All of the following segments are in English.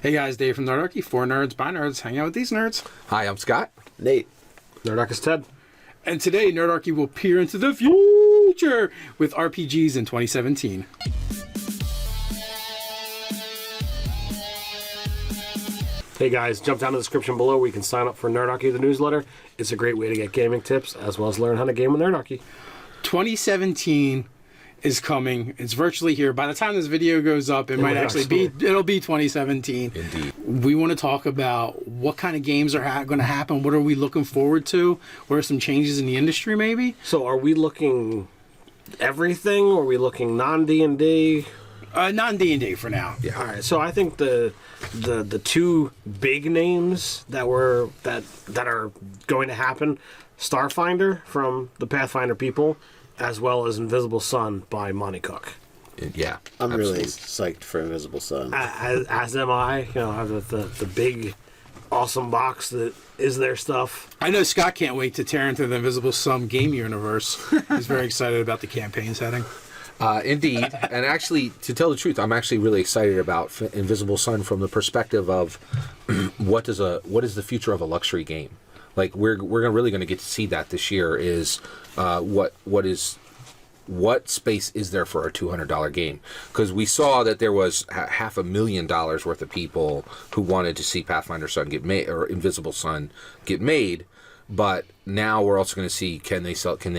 Hey guys, Dave from Nerdarchy, for nerds, by nerds, hang out with these nerds. Hi, I'm Scott. Nate. Nerdarchist Ted. And today, Nerdarchy will peer into the future with RPGs in 2017. Hey guys, jump down to the description below where you can sign up for Nerdarchy, the newsletter. It's a great way to get gaming tips as well as learn how to game with Nerdarchy. 2017 is coming. It's virtually here. By the time this video goes up, it'll be 2017. Indeed. We want to talk about what kind of games are going to happen. What are we looking forward to? What are some changes in the industry, maybe? So are we looking everything, or are we looking non-D&D? Non-D&D for now. Yeah. All right. So I think the two big names that are going to happen, Starfinder from the Pathfinder people, as well as Invisible Sun by Monte Cook. Yeah, I'm absolutely. really psyched for Invisible Sun. As am I. You know, have the big, awesome box that is their stuff. I know Scott can't wait to tear into the Invisible Sun game universe. He's very excited about the campaign setting. Indeed, and actually, to tell the truth, I'm actually really excited about Invisible Sun from the perspective of what is the future of a luxury game. Like we're really going to get to see that this year. Is what space is there for a $200 game? Because we saw that there was $500,000 worth of people who wanted to see Pathfinder Sun get made or Invisible Sun get made. But now we're also going to see can they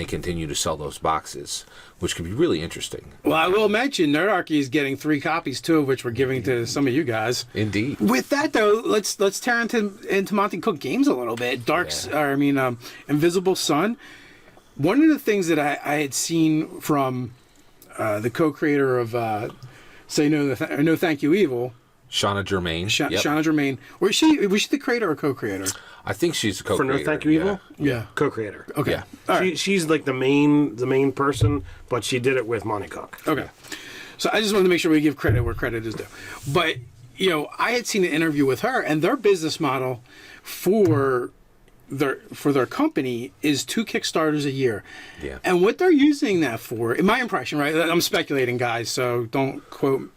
continue to sell those boxes, which could be really interesting. Well, I will mention Nerdarchy is getting 3 copies, 2 of which we're giving to some of you guys. Indeed. With that though, let's tear into Monte Cook Games a little bit. Invisible Sun. One of the things that I had seen from the co-creator of Say No Thank You Evil, Shauna Germain. Shauna Germain. Was she the creator or co-creator? I think she's the co-creator. For No Thank You Evil? Yeah. Co-creator. Okay. Yeah. All right. She's like the main person, but she did it with Monte Cook. Okay. So I just wanted to make sure we give credit where credit is due. But, you know, I had seen an interview with her, and their business model for their company is 2 Kickstarters a year. Yeah. And what they're using that for, in my impression, right? I'm speculating, guys, so don't quote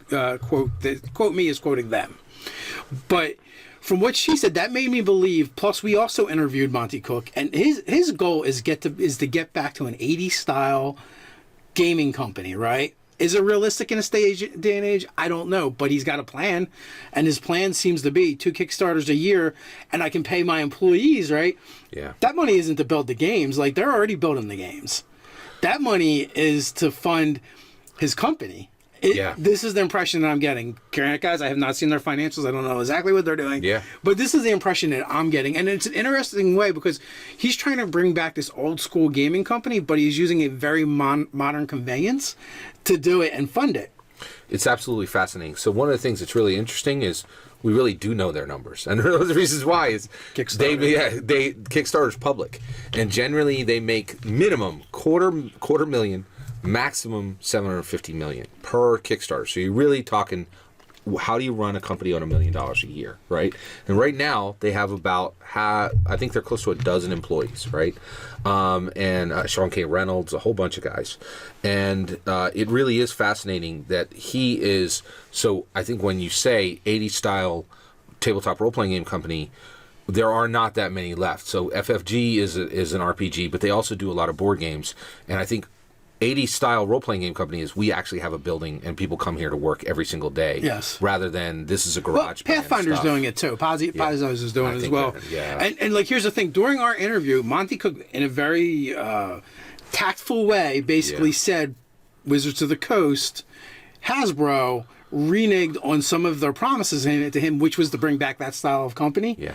me as quoting them. But from what she said, that made me believe. Plus, we also interviewed Monte Cook, and his goal is to get back to an 80s style gaming company, right? Is it realistic in a day and age? I don't know, but he's got a plan, and his plan seems to be 2 Kickstarters a year, and I can pay my employees, right? Yeah. That That money isn't to build the games. Like, they're already building the games. That money is to fund his company. This is the impression that I'm getting. Guys, I have not seen their financials. I don't know exactly what they're doing. Yeah. But this is the impression that I'm getting. And it's an interesting way because he's trying to bring back this old school gaming company, but he's using a very modern conveyance to do it and fund it. It's absolutely fascinating. So one of the things that's really interesting is we really do know their numbers. And one of the reasons why is Kickstarter's public. And generally they make minimum quarter million, maximum $750 million per Kickstarter. So you're really talking, how do you run a company on $1 million a year, right? And right now they have about I think they're close to 12 employees, right? And Sean K. Reynolds, a whole bunch of guys, and it really is fascinating that he is. So I think when you say 80s style tabletop role playing game company, there are not that many left. So FFG is an RPG, but they also do a lot of board games, and I think 80s style role-playing game company is we actually have a building and people come here to work every single day. Yes. Rather than this is a garage. Well, Pathfinder's doing it too. Paizo's is doing it as well. And like, here's the thing. During our interview, Monte Cook, in a very tactful way, basically said Wizards of the Coast, Hasbro, reneged on some of their promises to him, which was to bring back that style of company. Yeah.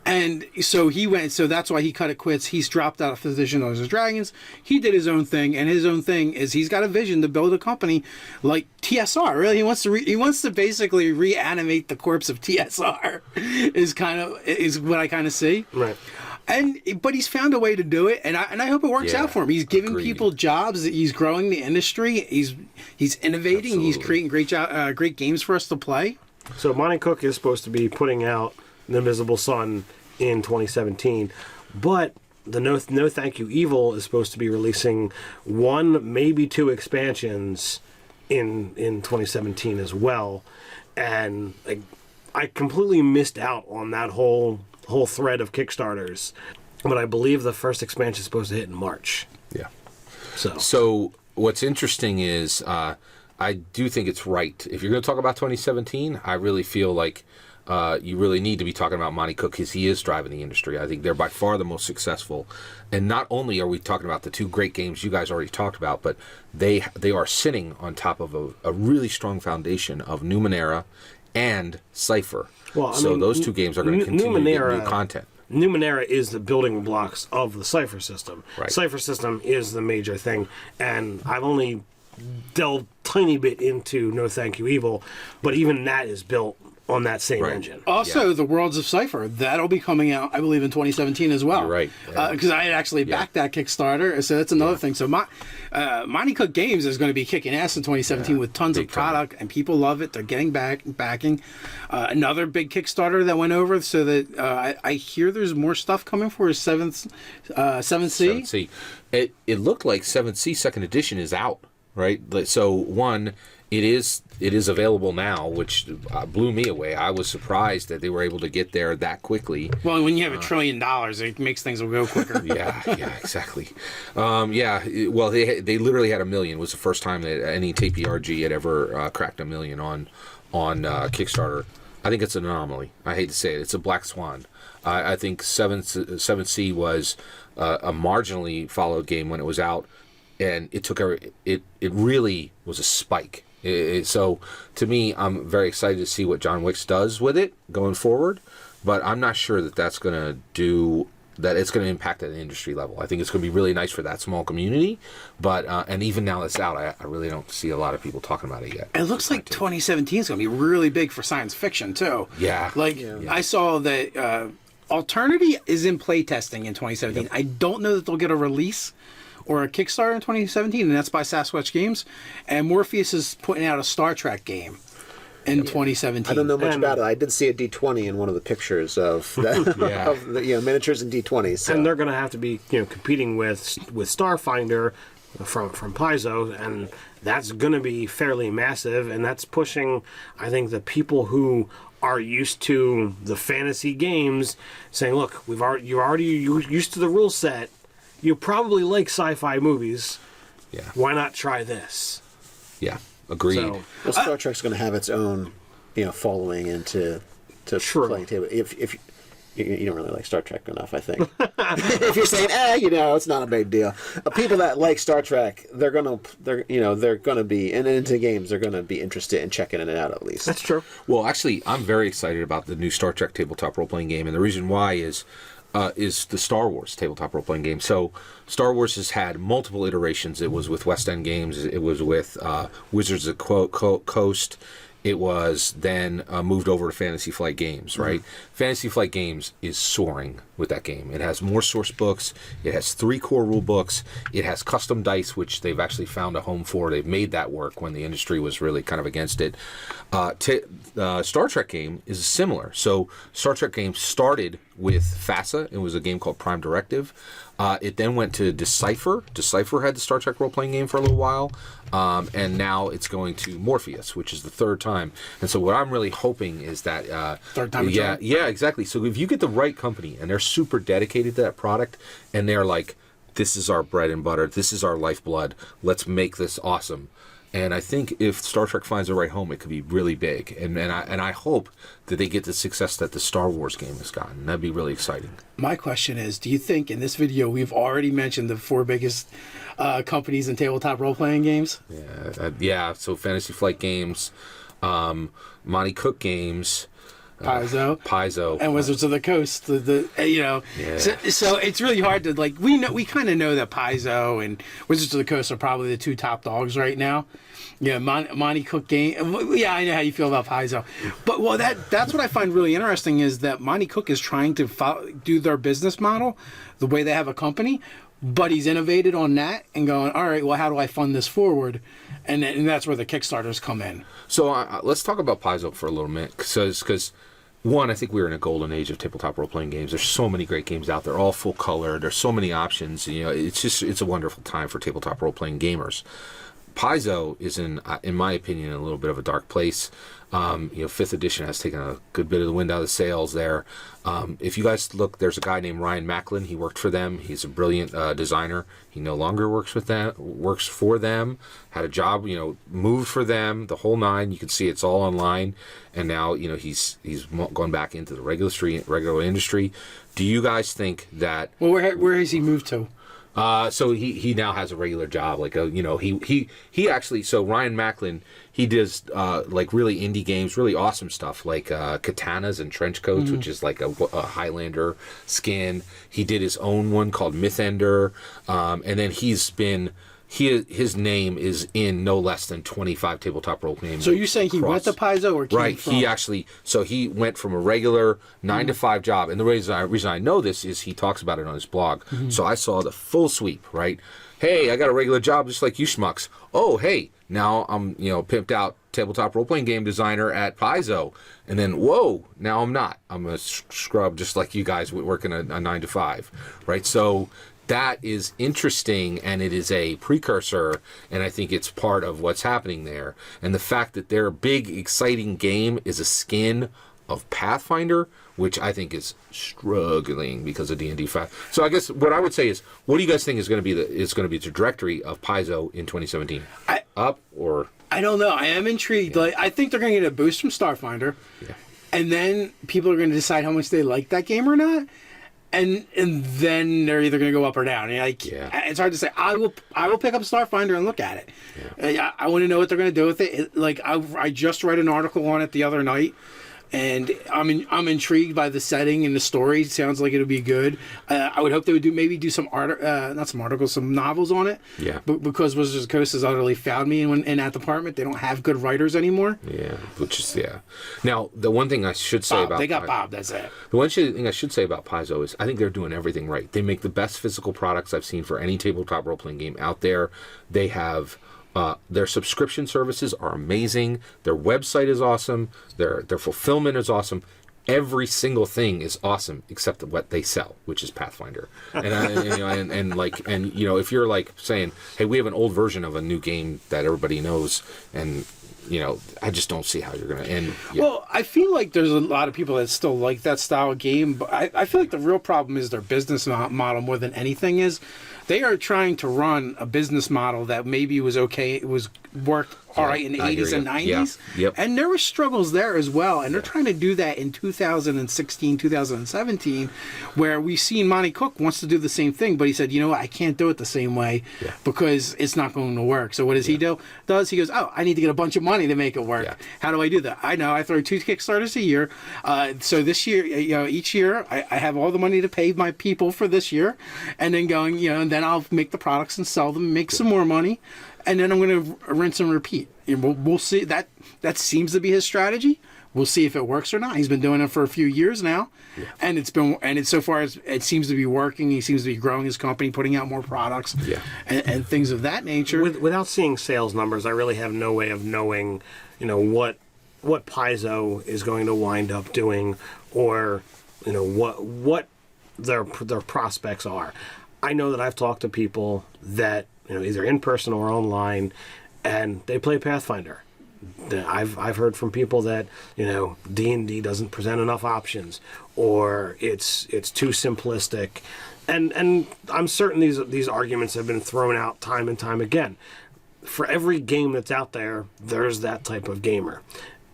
And so that's why he cut it quits. He's dropped out of Physician Dungeons and Dragons. He did his own thing, and his own thing is he's got a vision to build a company like TSR. Really, he wants to basically reanimate the corpse of TSR. is what I kind of see. Right. But he's found a way to do it, and I hope it works out for him. He's giving people jobs. He's growing the industry. He's innovating. Absolutely. He's creating great games for us to play. So Monte Cook is supposed to be putting out The Invisible Sun in 2017, but the No Thank You Evil is supposed to be releasing 1, maybe 2 expansions in 2017 as well. And like I completely missed out on that whole thread of Kickstarters, but I believe the first expansion is supposed to hit in March. Yeah. So What's interesting is I do think it's right. If you're going to talk about 2017, I really feel like you really need to be talking about Monte Cook because he is driving the industry. I think they're by far the most successful. And not only are we talking about the two great games you guys already talked about, but they are sitting on top of a really strong foundation of Numenera and Cypher. Well, so those two games are going to continue to get new content. Numenera is the building blocks of the Cypher system. Right. Cypher system is the major thing, and I've only delved tiny bit into No Thank You Evil, but even that is built on that same engine. Also, the Worlds of Cypher, that'll be coming out, I believe, in 2017 as well. You're right. Because I had actually backed that Kickstarter, so that's another thing. So Monte Cook Games is going to be kicking ass in 2017 with tons of product, and people love it. They're getting backing. Another big Kickstarter that went over, so that I hear there's more stuff coming for 7th Sea. 7th Sea. It looked like 7th Sea Second Edition is out, right? So one, it is available now, which blew me away. I was surprised that they were able to get there that quickly. Well, when you have $1 trillion, it makes things go quicker. yeah, exactly. Well, they literally had 1 million. It was the first time that any TPRG had ever cracked 1 million on Kickstarter. I think it's an anomaly. I hate to say it. It's a black swan. I think 7th Sea was a marginally followed game when it was out, and it really was a spike. So to me, I'm very excited to see what John Wicks does with it going forward, but I'm not sure that that's going to do that. It's going to impact at an industry level. I think it's going to be really nice for that small community, but and even now it's out, I really don't see a lot of people talking about it yet. It looks like 2017 is going to be really big for science fiction too. Yeah, I saw that Alternity is in playtesting in 2017. Yep. I don't know that they'll get a release or a Kickstarter in 2017, and that's by Sasquatch Games. And Morpheus is putting out a Star Trek game in 2017. I don't know much about it. I did see a D20 in one of the pictures of the miniatures in D20s. So. And they're going to have to be competing with Starfinder from Paizo, and that's going to be fairly massive, and that's pushing, I think, the people who are used to the fantasy games saying, look, you're already used to the rule set. You probably like sci-fi movies. Yeah. Why not try this? Yeah. Agreed. Well, Star Trek's going to have its own, following into playing table. If you don't really like Star Trek enough, I think. If you're saying, it's not a big deal. People that like Star Trek, they're gonna be into games. They're gonna be interested in checking it out at least. That's true. Well, actually, I'm very excited about the new Star Trek tabletop role-playing game, and the reason why is the Star Wars tabletop role-playing game. So Star Wars has had multiple iterations. It was with West End Games. It was with Wizards of the Coast. It was then moved over to Fantasy Flight Games, right? Mm-hmm. Fantasy Flight Games is soaring with that game. It has more source books. It has 3 core rule books. It has custom dice, which they've actually found a home for. They've made that work when the industry was really kind of against it. Star Trek game is similar. So Star Trek game started with FASA. It was a game called Prime Directive. It then went to Decipher. Decipher had the Star Trek role-playing game for a little while. And now it's going to Morpheus, which is the 3rd time. And so what I'm really hoping is that... 3rd time. Yeah, exactly. So if you get the right company and they're super dedicated to that product and they're like, this is our bread and butter, this is our lifeblood, let's make this awesome. And I think if Star Trek finds the right home, it could be really big. And I hope that they get the success that the Star Wars game has gotten. That'd be really exciting. My question is, do you think in this video we've already mentioned the 4 biggest companies in tabletop role-playing games? Yeah. So Fantasy Flight Games, Monte Cook Games, Paizo, and Wizards of the Coast. So it's really hard to we kind of know that Paizo and Wizards of the Coast are probably the 2 top dogs right now. Yeah, Monte Cook Game. Yeah, I know how you feel about Paizo, but that's what I find really interesting is that Monte Cook is trying to do their business model the way they have a company, but he's innovated on that and going, all right, well, how do I fund this forward? And that's where the Kickstarters come in. So let's talk about Paizo for a little minute, because one, I think we're in a golden age of tabletop role-playing games. There's so many great games out there, all full color. There's so many options. It's a wonderful time for tabletop role-playing gamers. Paizo is in my opinion, a little bit of a dark place. Fifth edition has taken a good bit of the wind out of the sails there. If you guys look, there's a guy named Ryan Macklin. He worked for them. He's a brilliant designer. He no longer works for them. Had a job, moved for them, the whole nine. You can see it's all online, and now he's gone back into the regular industry. Do you guys think that? Well, where has he moved to? So he now has a regular job, he actually, so Ryan Macklin, he does like really indie games, really awesome stuff like katanas and trench coats, which is like a Highlander skin. He did his own one called Mythender, and then his name is in no less than 25 tabletop role games. So you're saying he went to Paizo or came right? From? He went from a regular 9 to 5 job, and the reason I know this is he talks about it on his blog. So I saw the full sweep. Right? Hey, I got a regular job just like you schmucks. Oh, hey, now I'm pimped out tabletop role playing game designer at Paizo, and then whoa, now I'm not. I'm a scrub just like you guys working a 9 to 5. Right? So. That is interesting, and it is a precursor, and I think it's part of what's happening there. And the fact that their big, exciting game is a skin of Pathfinder, which I think is struggling because of D&D 5. So I guess what I would say is, what do you guys think is going to be the trajectory of Paizo in 2017? Up or? I don't know. I am intrigued. Yeah. I think they're going to get a boost from Starfinder, and then people are going to decide how much they like that game or not. And then they're either going to go up or down. It's hard to say. I will pick up Starfinder and look at it. Yeah. I want to know what they're going to do with it. I just read an article on it the other night, and I'm intrigued by the setting and the story. It sounds like it'll be good. I would hope they would do some some novels on it. Yeah. But because Wizards of the Coast has utterly found me in that department, they don't have good writers anymore. Yeah. Now, the one thing I should say about they got Bob. That's it. The one thing I should say about Paizo is I think they're doing everything right. They make the best physical products I've seen for any tabletop role playing game out there. They have. Their subscription services are amazing. Their website is awesome. Their fulfillment is awesome. Every single thing is awesome except what they sell, which is Pathfinder. And if you're like saying, "Hey, we have an old version of a new game that everybody knows," and I just don't see how you're going to end. Yeah. Well, I feel like there's a lot of people that still like that style of game, but I feel like the real problem is their business model more than anything is. They are trying to run a business model that maybe was okay. It was worked all right in the 80s and 90s. Yeah. Yep. And there were struggles there as well. And they're trying to do that in 2016, 2017, where we've seen Monte Cook wants to do the same thing, but he said, I can't do it the same way because it's not going to work. So what does he do? He goes, I need to get a bunch of money to make it work. Yeah. How do I do that? I know I throw 2 Kickstarters a year. So this year, each year I have all the money to pay my people for this year, and then and then I'll make the products and sell them, make some more money, and then I'm going to rinse and repeat. We'll see. That seems to be his strategy. We'll see if it works or not. He's been doing it for a few years now, and so far it seems to be working. He seems to be growing his company, putting out more products, and things of that nature. Without seeing sales numbers, I really have no way of knowing, what Paizo is going to wind up doing, or what their prospects are. I know that I've talked to people that either in person or online, and they play Pathfinder. I've heard from people that D&D doesn't present enough options, or it's too simplistic, and I'm certain these arguments have been thrown out time and time again. For every game that's out there, there's that type of gamer.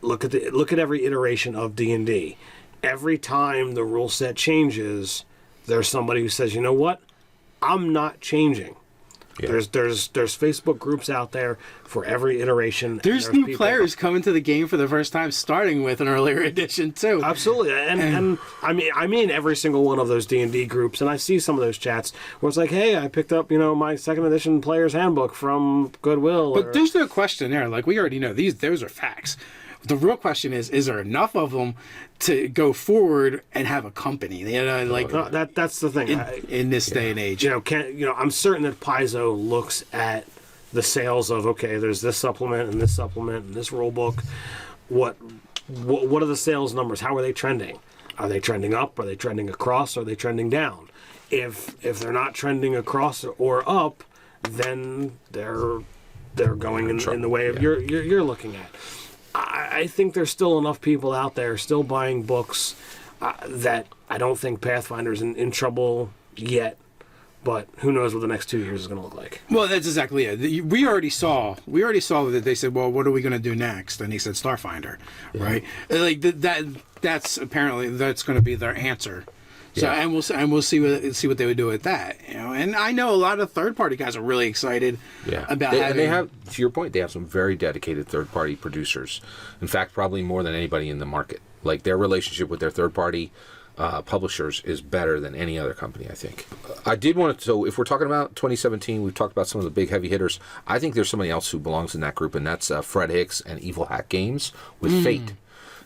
Look at every iteration of D&D. Every time the rule set changes, there's somebody who says, what? I'm not changing. Yeah. There's Facebook groups out there for every iteration. There's new players coming to the game for the first time, starting with an earlier edition too. Absolutely, and I mean every single one of those D&D groups, and I see some of those chats where it's like, hey, I picked up my 2nd edition player's handbook from Goodwill. But there's no question there. Like, we already know those are facts. The real question is there enough of them to go forward and have a company? That's the thing. In this day and age. I'm certain that Paizo looks at the sales of, okay, there's this supplement and this rule book. What are the sales numbers? How are they trending? Are they trending up? Are they trending across? Are they trending down? If they're not trending across or up, then they're they're going in the way of you're looking at. I think there's still enough people out there still buying books that I don't think Pathfinder's in trouble yet. But who knows what the next 2 years is going to look like? Well, that's exactly it. We already saw that they said, "Well, what are we going to do next?" And he said, "Starfinder," right? Like that's apparently that's going to be their answer. So and we'll see what they would do with that. And I know a lot of third-party guys are really excited about having. And they have, to your point, they have some very dedicated third-party producers. In fact, probably more than anybody in the market. Like their relationship with their third-party publishers is better than any other company, I think. I did want to, so if we're talking about 2017, we've talked about some of the big heavy hitters. I think there's somebody else who belongs in that group, and that's Fred Hicks and Evil Hat Games with Fate.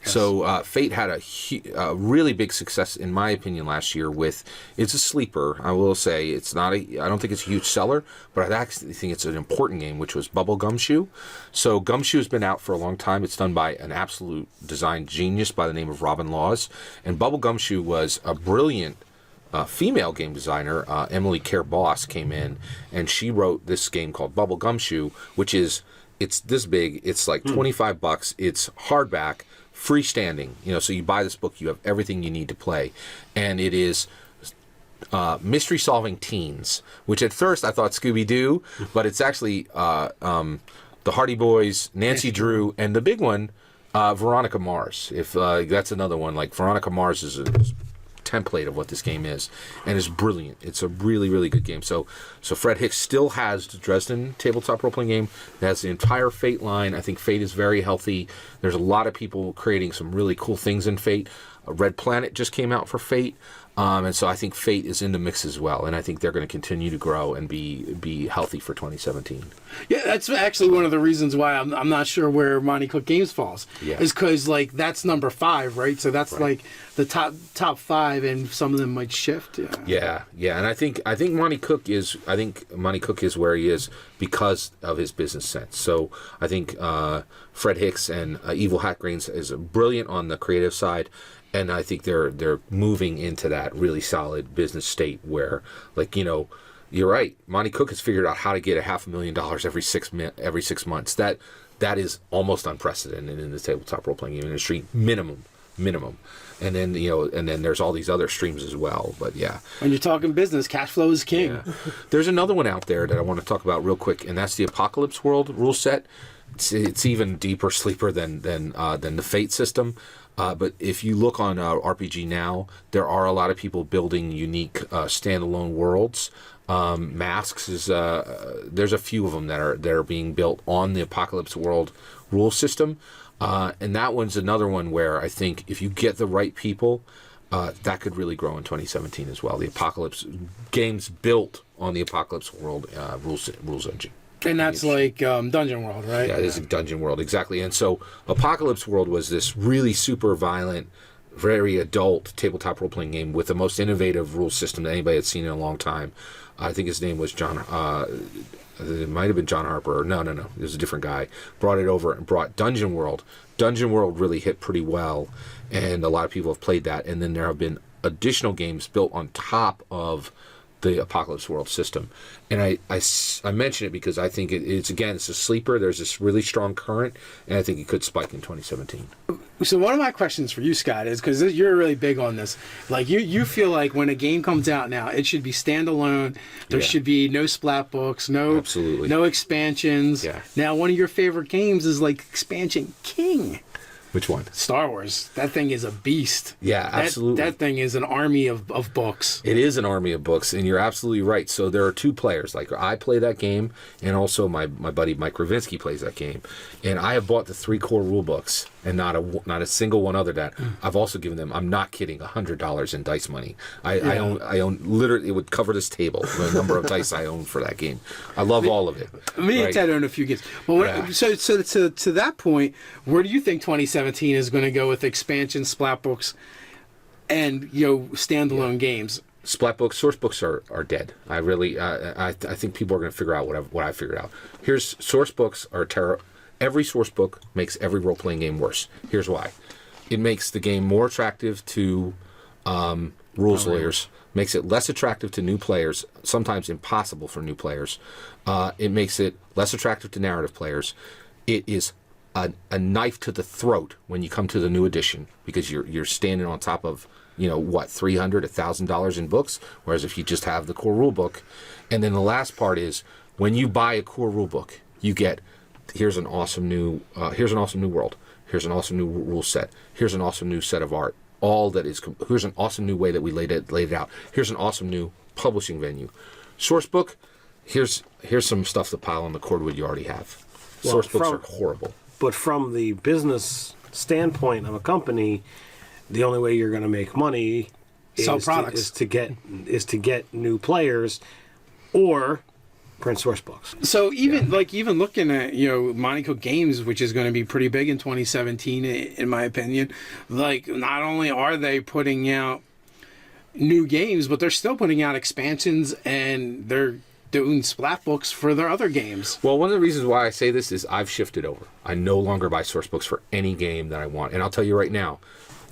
Yes. So Fate had a really big success, in my opinion, last year with, it's a sleeper, I will say. It's not I don't think it's a huge seller, but I actually think it's an important game, which was Bubble Gumshoe. So Gumshoe has been out for a long time. It's done by an absolute design genius by the name of Robin Laws. And Bubble Gumshoe was a brilliant female game designer. Emily Care Boss came in, and she wrote this game called Bubble Gumshoe, which is, it's this big. It's like $25. It's hardback, freestanding, so you buy this book, you have everything you need to play, and it is mystery solving teens, which at first I thought Scooby-Doo, but it's actually the Hardy Boys, Nancy Drew, and the big one, Veronica Mars. If that's another one, like Veronica Mars is a template of what this game is, and it's brilliant. It's a really, really good game. So Fred Hicks still has the Dresden tabletop role-playing game. It has the entire Fate line. I think Fate is very healthy. There's a lot of people creating some really cool things in Fate. Red Planet just came out for Fate. And so I think Fate is in the mix as well, and I think they're going to continue to grow and be healthy for 2017. Yeah, that's actually one of the reasons why I'm not sure where Monte Cook Games falls. Yeah. Is because like that's number 5, right? So that's like the top 5, and some of them might shift. Yeah. And I think Monte Cook is where he is because of his business sense. So I think Fred Hicks and Evil Hat Games is brilliant on the creative side. And I think they're moving into that really solid business state where, like, you're right. Monte Cook has figured out how to get $500,000 every 6 months. That is almost unprecedented in the tabletop role playing game industry. Minimum. And then then there's all these other streams as well. But yeah, when you're talking business, cash flow is king. Yeah. There's another one out there that I want to talk about real quick, and that's the Apocalypse World rule set. It's even deeper sleeper than the Fate system. But if you look on RPG Now, there are a lot of people building unique standalone worlds. Masks is there's a few of them that are being built on the Apocalypse World rule system, and that one's another one where I think if you get the right people, that could really grow in 2017 as well. The Apocalypse Games built on the Apocalypse World rules engine. And that's like Dungeon World, right? Yeah, it is a Dungeon World, exactly. And so Apocalypse World was this really super violent, very adult tabletop role-playing game with the most innovative rule system that anybody had seen in a long time. I think his name was John, it might have been John Harper. No, it was a different guy. Brought it over and brought Dungeon World. Dungeon World really hit pretty well, and a lot of people have played that. And then there have been additional games built on top of the Apocalypse World system. And I mention it because I think it's a sleeper. There's this really strong current, and I think it could spike in 2017. So one of my questions for you, Scott, is because you're really big on this. Like you feel like when a game comes out now, it should be standalone. There should be no splat books, no expansions. Yeah. Now, one of your favorite games is like Expansion King. Which one? Star Wars. That thing is a beast. Yeah, absolutely. That thing is an army of books. It is an army of books, and you're absolutely right. So there are 2 players. Like, I play that game, and also my buddy Mike Ravinsky plays that game. And I have bought the 3 core rule books, and not a single one other that. I've also given them, I'm not kidding, $100 in dice money. I own literally, it would cover this table, the number of dice I own for that game. I love all of it. Me and Ted own a few games. Well, so to that point, where do you think 2017 is going to go with expansion, splat books, and standalone games? Splat books, source books are dead. I really, I think people are going to figure out what I figured out. Here's source books are terrible. Every source book makes every role-playing game worse. Here's why. It makes the game more attractive to rules lawyers, makes it less attractive to new players, sometimes impossible for new players. It makes it less attractive to narrative players. It is a knife to the throat when you come to the new edition, because you're standing on top of, $300, $1,000 in books, whereas if you just have the core rule book. And then the last part is, when you buy a core rule book, you get, here's an awesome new world, here's an awesome new rule set, here's an awesome new set of art, here's an awesome new way that we laid it out, here's an awesome new publishing venue. Source book, here's some stuff to pile on the cordwood you already have. Source books are horrible. But from the business standpoint of a company, the only way you're going to make money Sell products. is to get new players or print source books. So even looking at Monte Cook Games, which is going to be pretty big in 2017, in my opinion. Like, not only are they putting out new games, but they're still putting out expansions, and they're doing splat books for their other games. Well, one of the reasons why I say this is I've shifted over. I no longer buy source books for any game that I want. And I'll tell you right now,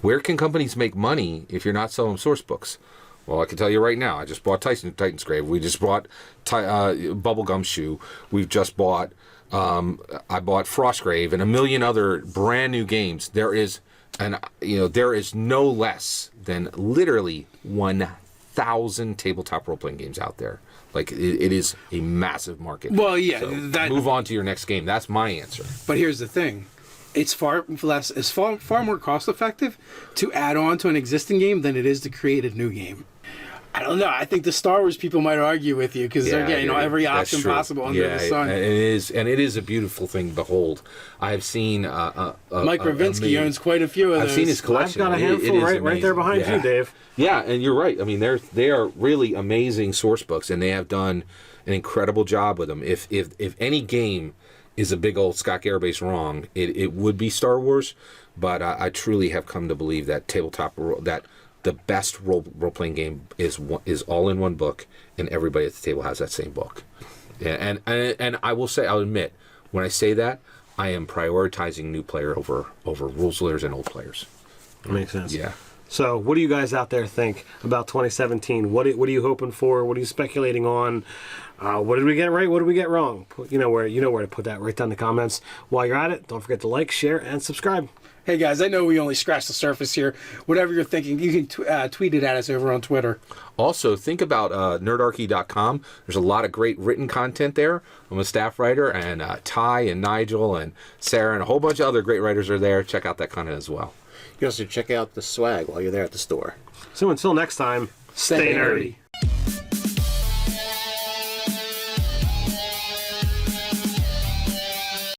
where can companies make money if you're not selling source books? Well, I can tell you right now. I just bought Titan's Grave. We just bought Bubblegum Shoe. We've just bought... I bought Frostgrave and a million other brand new games. There is no less than literally 1,000 tabletop role-playing games out there. Like, it is a massive market. Well, yeah. So move on to your next game. That's my answer. But here's the thing. It's far more cost-effective to add on to an existing game than it is to create a new game. I don't know. I think the Star Wars people might argue with you, because they're getting every option possible under the sun. And it is a beautiful thing to behold. I've seen Mike Ravinsky owns quite a few of those. I've seen his collection. I've got a handful right there behind you, Dave. Yeah, and you're right. I mean, they are really amazing source books, and they have done an incredible job with them. If any game is a big old Scott Airbase wrong, it would be Star Wars. But I truly have come to believe that the best role-playing game is all in one book, and everybody at the table has that same book. And I'll admit, when I say that, I am prioritizing new player over rules leaders and old players. That makes sense. Yeah. So, what do you guys out there think about 2017? What are you hoping for? What are you speculating on? What did we get right? What did we get wrong? You know where to put that right down in the comments. While you're at it, don't forget to like, share, and subscribe. Hey guys, I know we only scratched the surface here. Whatever you're thinking, you can tweet it at us over on Twitter. Also, think about nerdarchy.com. There's a lot of great written content there. I'm a staff writer, and Ty and Nigel and Sarah and a whole bunch of other great writers are there. Check out that content as well. You can also check out the swag while you're there at the store. So until next time, stay nerdy.